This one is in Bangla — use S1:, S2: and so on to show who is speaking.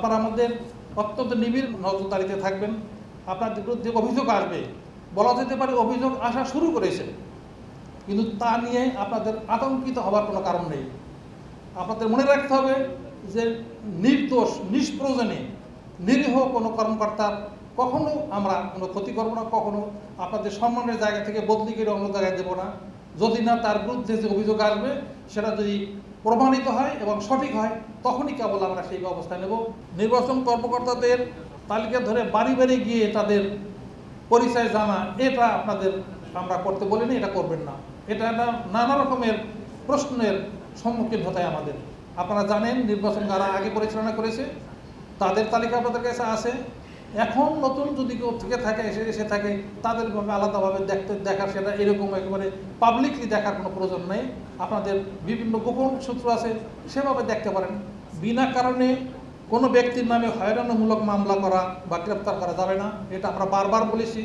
S1: আপনারা আমাদের অত্যন্ত নিবিড় নজরদারিতে থাকবেন। আপনাদের বিরুদ্ধে অভিযোগ আসবে, বলা যেতে পারে অভিযোগ আসা শুরু করেছে, কিন্তু তা নিয়ে আপনাদের আতঙ্কিত হওয়ার কোনো কারণ নেই। আপনাদের মনে রাখতে হবে যে নির্দোষ নিষ্প্রয়োজনে নিরীহ কোনো কর্মকর্তার কখনো আমরা কোনো ক্ষতি করবো না, কখনো আপনাদের সম্মানের জায়গা থেকে বদলি করে অন্য জায়গায় দেবো না, যদি না তার বিরুদ্ধে যে অভিযোগ আসবে সেটা যদি প্রমাণিত হয় এবং সঠিক হয় তখনই কেবল আমরা সেই ব্যবস্থা নেব। নির্বাচন কর্মকর্তাদের তালিকা ধরে বাড়ি বাড়ি গিয়ে তাদের পরিচয় জানা, এটা আপনাদের আমরা করতে বলিনি, এটা করবেন না। এটা নানা রকমের প্রশ্নের সম্মুখীন হতে হয় আমাদের। আপনারা জানেন নির্বাচন যারা আগে পরিচালনা করেছে তাদের তালিকা আপনাদের কাছে আছে। এখন নতুন যদি কেউ থেকে থাকে এসে থাকে তাদের আলাদাভাবে দেখার সেটা এরকম একেবারে পাবলিকলি দেখার কোনো প্রয়োজন নেই। আপনাদের বিভিন্ন গোপন সূত্র আছে, সেভাবে দেখতে পারেন। বিনা কারণে কোনো ব্যক্তির নামে হয়রানিমূলক মামলা করা বা গ্রেপ্তার করা যাবে না, এটা আমরা বারবার বলেছি।